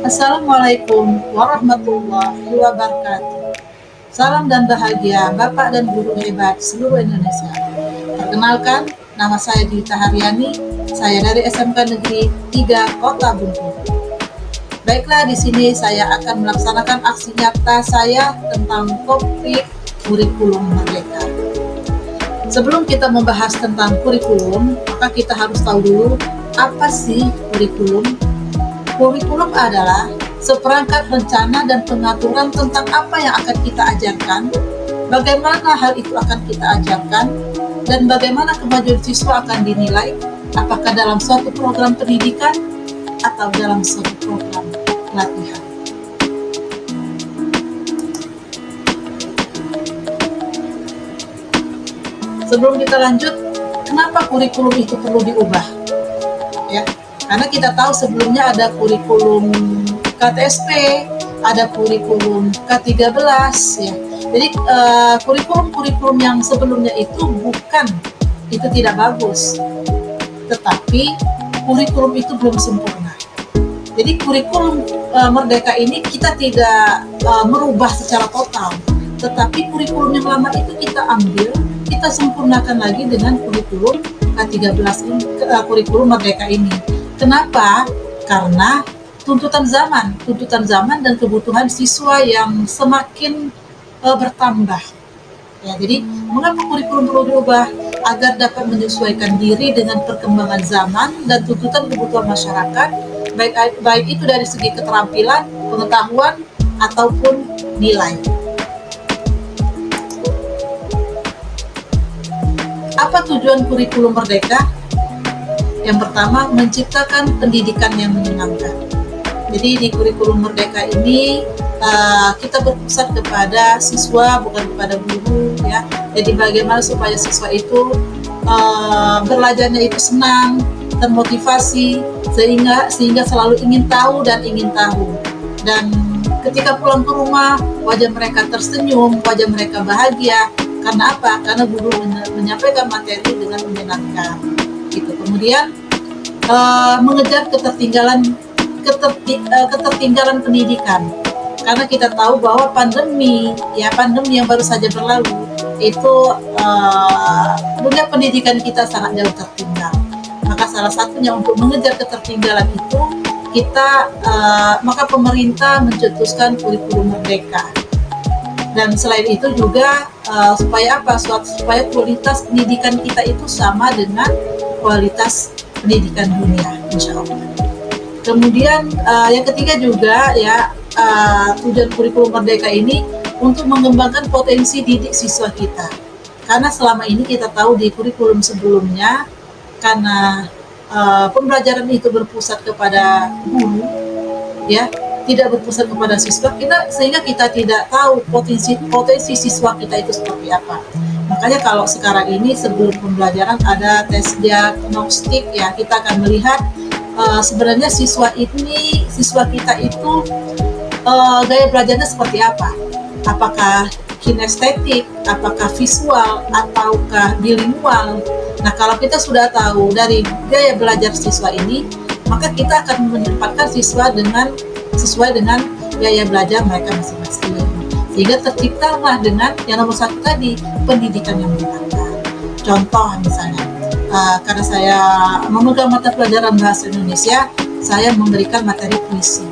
Assalamualaikum warahmatullahi wabarakatuh. Salam dan bahagia Bapak dan Guru hebat seluruh Indonesia. Perkenalkan, nama saya Dita Haryani. Saya dari SMK Negeri 3 Kota Bungkulu. Baiklah, di sini saya akan melaksanakan aksi nyata saya tentang topik kurikulum merdeka. Sebelum kita membahas tentang kurikulum, maka kita harus tahu dulu apa sih kurikulum. Kurikulum adalah seperangkat rencana dan pengaturan tentang apa yang akan kita ajarkan, bagaimana hal itu akan kita ajarkan, dan bagaimana kemajuan siswa akan dinilai, apakah dalam suatu program pendidikan atau dalam suatu program pelatihan. Sebelum kita lanjut, kenapa kurikulum itu perlu diubah? Ya, karena kita tahu sebelumnya ada kurikulum KTSP, ada kurikulum K13 ya. Jadi kurikulum yang sebelumnya itu tidak bagus, tetapi kurikulum itu belum sempurna. Jadi kurikulum merdeka ini kita tidak merubah secara total, tetapi kurikulum yang lama itu kita ambil, kita sempurnakan lagi dengan kurikulum K13 ini, kurikulum merdeka ini. Kenapa? Karena tuntutan zaman dan kebutuhan siswa yang semakin bertambah. Ya, jadi mengapa kurikulum perlu diubah? Agar dapat menyesuaikan diri dengan perkembangan zaman dan tuntutan kebutuhan masyarakat, baik itu dari segi keterampilan, pengetahuan, ataupun nilai. Apa tujuan kurikulum merdeka? Yang pertama, menciptakan pendidikan yang menyenangkan. Jadi di kurikulum merdeka ini kita berpusat kepada siswa, bukan kepada guru ya. Jadi bagaimana supaya siswa itu belajarnya itu senang, termotivasi, sehingga selalu ingin tahu. Dan ketika pulang ke rumah, wajah mereka tersenyum, wajah mereka bahagia. Karena apa? Karena guru menyampaikan materi dengan menyenangkan. Gitu. Kemudian mengejar ketertinggalan pendidikan, karena kita tahu bahwa pandemi yang baru saja berlalu itu dunia pendidikan kita sangat jauh tertinggal. Maka salah satunya untuk mengejar ketertinggalan itu maka pemerintah mencetuskan kurikulum merdeka. Dan selain itu juga supaya kualitas pendidikan kita itu sama dengan kualitas pendidikan dunia, insya Allah. Kemudian yang ketiga juga ya, tujuan kurikulum merdeka ini untuk mengembangkan potensi didik siswa kita. Karena selama ini kita tahu di kurikulum sebelumnya, karena pembelajaran itu berpusat kepada guru, ya, tidak berpusat kepada siswa, sehingga kita tidak tahu potensi siswa kita itu seperti apa. Makanya kalau sekarang ini sebelum pembelajaran ada tes diagnostik ya, kita akan melihat sebenarnya siswa kita itu gaya belajarnya seperti apa. Apakah kinestetik, apakah visual, ataukah bilingual. Nah, kalau kita sudah tahu dari gaya belajar siswa ini, maka kita akan menempatkan siswa sesuai dengan gaya belajar mereka masing-masing. Sehingga terciptalah dengan yang nomor satu tadi, pendidikan yang menyenangkan. Contoh misalnya, karena saya memegang mata pelajaran bahasa Indonesia, saya memberikan materi puisi.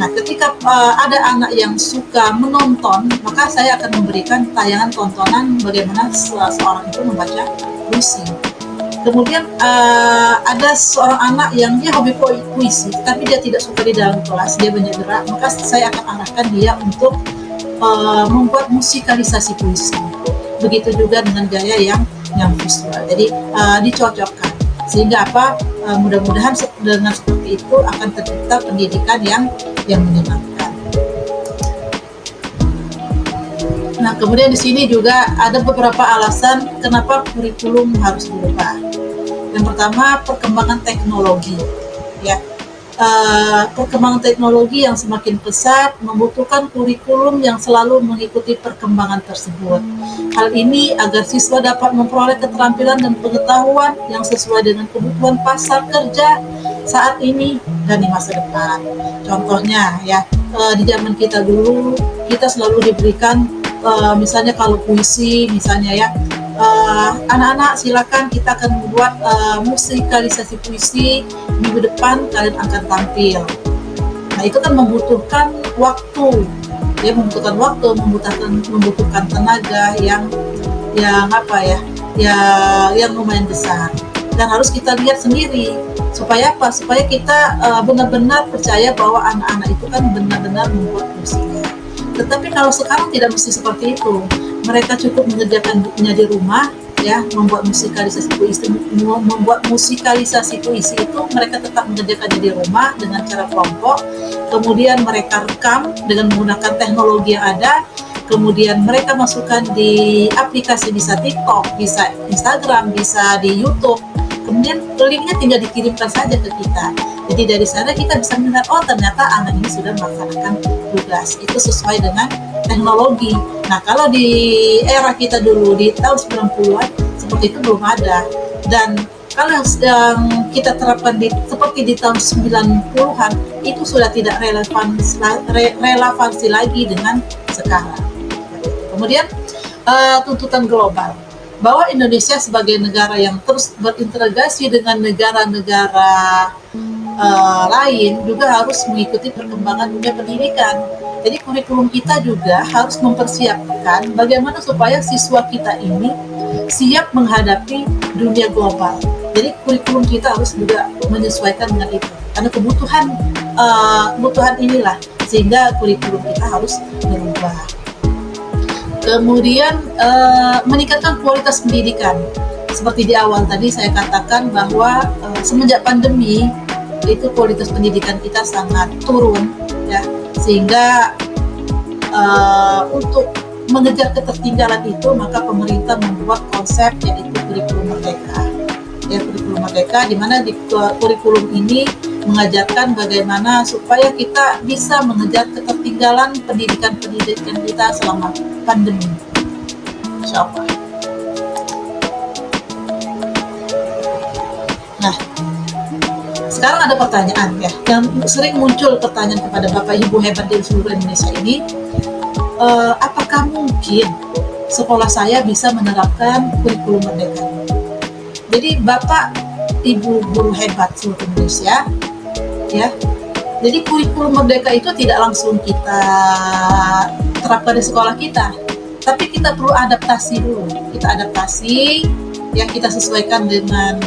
Nah, ketika ada anak yang suka menonton, maka saya akan memberikan tayangan tontonan bagaimana seorang itu membaca puisi. Kemudian ada seorang anak yang dia hobi puisi, tapi dia tidak suka di dalam kelas, dia banyak gerak, maka saya akan arahkan dia untuk membuat musikalisasi puisi. Begitu juga dengan gaya yang visual. Jadi dicocokkan, sehingga mudah-mudahan dengan seperti itu akan tercipta pendidikan yang menyenangkan. Nah, kemudian di sini juga ada beberapa alasan kenapa kurikulum harus berubah. Yang pertama, perkembangan teknologi. Ya, perkembangan teknologi yang semakin pesat membutuhkan kurikulum yang selalu mengikuti perkembangan tersebut. Hal ini agar siswa dapat memperoleh keterampilan dan pengetahuan yang sesuai dengan kebutuhan pasar kerja saat ini dan di masa depan. Contohnya ya, di zaman kita dulu kita selalu diberikan misalnya kalau puisi misalnya ya, anak-anak silakan kita akan membuat musikalisasi puisi, minggu depan kalian akan tampil. Nah itu kan membutuhkan waktu, ya membutuhkan tenaga yang apa ya, yang lumayan besar, dan harus kita lihat sendiri supaya apa? Supaya kita benar-benar percaya bahwa anak-anak itu kan benar-benar membuat musiknya. Tetapi kalau sekarang tidak mesti seperti itu. Mereka cukup mengerjakannya di rumah, ya, membuat musikalisasi puisi itu mereka tetap mengerjakannya di rumah dengan cara kelompok. Kemudian mereka rekam dengan menggunakan teknologi yang ada. Kemudian mereka masukkan di aplikasi, bisa TikTok, bisa Instagram, bisa di YouTube. Kemudian linknya tinggal dikirimkan saja ke kita. Jadi dari sana kita bisa melihat, oh ternyata anak ini sudah melaksanakan tugas. Itu sesuai dengan teknologi. Nah kalau di era kita dulu di tahun 90-an seperti itu belum ada. Dan kalau yang kita terapkan seperti di tahun 90-an itu sudah tidak relevansi lagi dengan sekarang. Kemudian tuntutan global bahwa Indonesia sebagai negara yang terus berintegrasi dengan negara-negara lain juga harus mengikuti perkembangan dunia pendidikan. Jadi kurikulum kita juga harus mempersiapkan bagaimana supaya siswa kita ini siap menghadapi dunia global. Jadi kurikulum kita harus juga menyesuaikan dengan itu. Karena kebutuhan inilah sehingga kurikulum kita harus berubah. Kemudian meningkatkan kualitas pendidikan. Seperti di awal tadi saya katakan bahwa semenjak pandemi itu kualitas pendidikan kita sangat turun, ya, sehingga untuk mengejar ketertinggalan itu maka pemerintah membuat konsep yaitu kurikulum merdeka. Ya, kurikulum merdeka di mana di kurikulum ini mengajarkan bagaimana supaya kita bisa mengejar ketertinggalan pendidikan kita selama pandemi. Insya Allah. Nah, sekarang ada pertanyaan ya, yang sering muncul pertanyaan kepada Bapak Ibu hebat di seluruh Indonesia ini, apakah mungkin sekolah saya bisa menerapkan kurikulum merdeka? Jadi Bapak Ibu guru hebat seluruh Indonesia, ya. Jadi kurikulum merdeka itu tidak langsung kita terapkan di sekolah kita, tapi kita perlu adaptasi dulu. Kita adaptasi, ya, kita sesuaikan dengan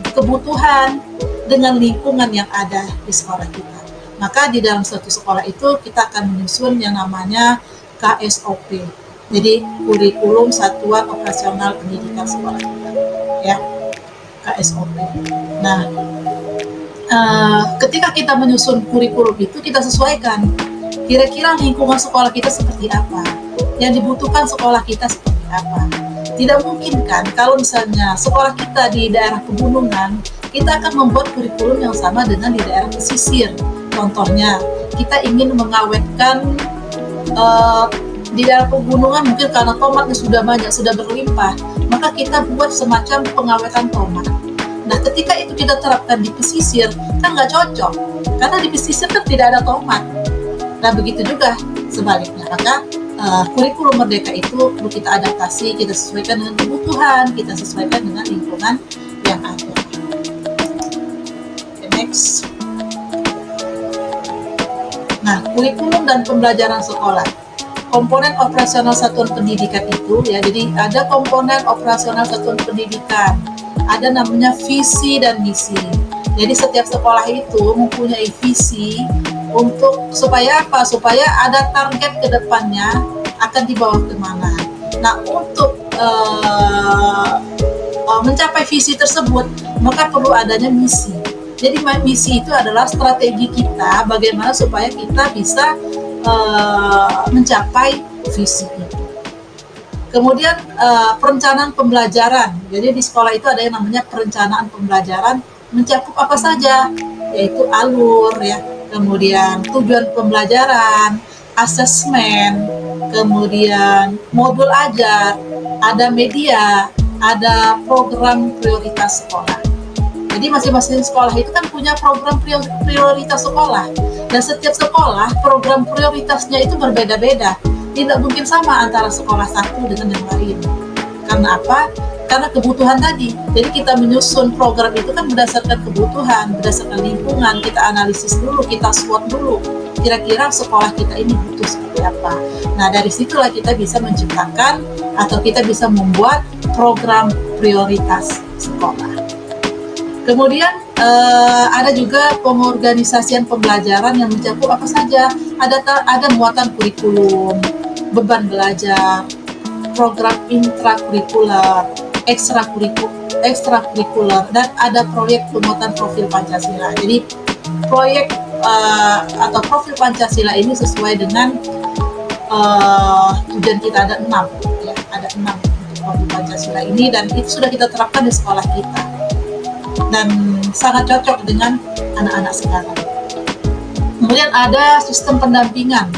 kebutuhan, dengan lingkungan yang ada di sekolah kita. Maka di dalam suatu sekolah itu kita akan menyusun yang namanya KSOP. Jadi kurikulum satuan operasional pendidikan sekolah kita, ya, KSOP. Nah, ketika kita menyusun kurikulum itu kita sesuaikan kira-kira lingkungan sekolah kita seperti apa, yang dibutuhkan sekolah kita seperti apa. Tidak mungkin kan kalau misalnya sekolah kita di daerah pegunungan, kita akan membuat kurikulum yang sama dengan di daerah pesisir. Contohnya, kita ingin mengawetkan di daerah pegunungan mungkin karena tomatnya sudah banyak, sudah berlimpah, maka kita buat semacam pengawetan tomat. Nah, ketika itu kita terapkan di pesisir, kan nggak cocok, karena di pesisir kan tidak ada tomat. Nah, begitu juga sebaliknya. Maka kurikulum merdeka itu perlu kita adaptasi, kita sesuaikan dengan kebutuhan, kita sesuaikan dengan lingkungan yang ada. Okay, next. Nah, kurikulum dan pembelajaran sekolah. Komponen operasional satuan pendidikan itu, ya, jadi ada komponen operasional satuan pendidikan. Ada namanya visi dan misi. Jadi setiap sekolah itu mempunyai visi untuk supaya apa? Supaya ada target ke depannya akan dibawa kemana. Nah, untuk mencapai visi tersebut, maka perlu adanya misi. Jadi misi itu adalah strategi kita bagaimana supaya kita bisa mencapai visi itu. Kemudian perencanaan pembelajaran. Jadi di sekolah itu ada yang namanya perencanaan pembelajaran, mencakup apa saja, yaitu alur, ya, kemudian tujuan pembelajaran, asesmen, kemudian modul ajar, ada media, ada program prioritas sekolah. Jadi masing-masing sekolah itu kan punya program prioritas sekolah, dan setiap sekolah program prioritasnya itu berbeda-beda. Tidak mungkin sama antara sekolah satu dengan yang lain. Karena apa? Karena kebutuhan tadi. Jadi kita menyusun program itu kan berdasarkan kebutuhan, berdasarkan lingkungan. Kita analisis dulu, kita SWOT dulu. Kira-kira sekolah kita ini butuh seperti apa. Nah, dari situlah kita bisa menciptakan atau kita bisa membuat program prioritas sekolah. Kemudian ada juga pengorganisasian pembelajaran yang mencakup apa saja. Ada muatan kurikulum, beban belajar, program intrakurikuler, ekstrakurikuler, dan ada proyek penguatan profil Pancasila. Jadi proyek atau profil Pancasila ini sesuai dengan tujuan kita ada 6, ya, ada 6 untuk profil Pancasila ini, dan itu sudah kita terapkan di sekolah kita dan sangat cocok dengan anak-anak sekarang. Kemudian ada sistem pendampingan.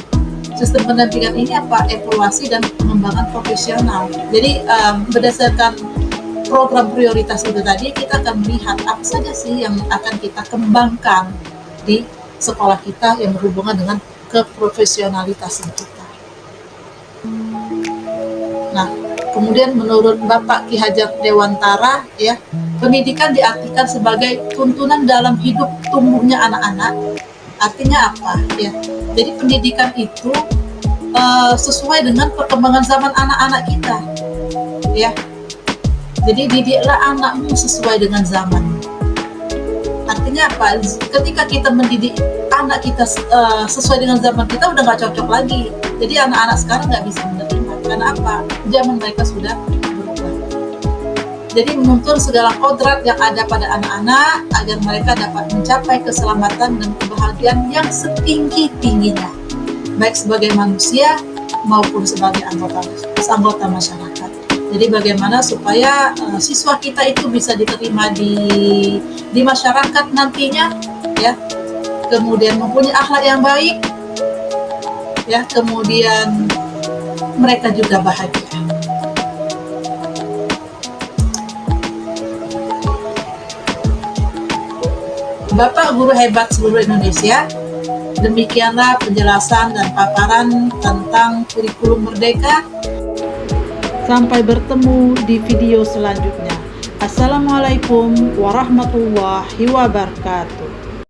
Sistem pendampingan ini apa? Evaluasi dan pengembangan profesional. Jadi berdasarkan program prioritas itu tadi, kita akan melihat apa saja sih yang akan kita kembangkan di sekolah kita yang berhubungan dengan keprofesionalitasan kita. Nah, kemudian menurut Bapak Ki Hajar Dewantara, ya, pendidikan diartikan sebagai tuntunan dalam hidup tumbuhnya anak-anak. Artinya apa? Ya, jadi pendidikan itu sesuai dengan perkembangan zaman anak-anak kita, ya. Jadi didiklah anakmu sesuai dengan zaman. Artinya apa? Ketika kita mendidik anak kita sesuai dengan zaman kita, udah nggak cocok lagi. Jadi anak-anak sekarang nggak bisa menerima. Karena apa? Zaman mereka sudah berubah. Jadi menuntun segala kodrat yang ada pada anak-anak agar mereka dapat mencapai keselamatan dan kebahagiaan yang setinggi-tingginya, baik sebagai manusia maupun sebagai anggota masyarakat. Jadi bagaimana supaya siswa kita itu bisa diterima di masyarakat nantinya, ya. Kemudian mempunyai akhlak yang baik, ya. Kemudian mereka juga bahagia. Bapak Guru Hebat seluruh Indonesia, demikianlah penjelasan dan paparan tentang kurikulum Merdeka. Sampai bertemu di video selanjutnya. Assalamualaikum warahmatullahi wabarakatuh.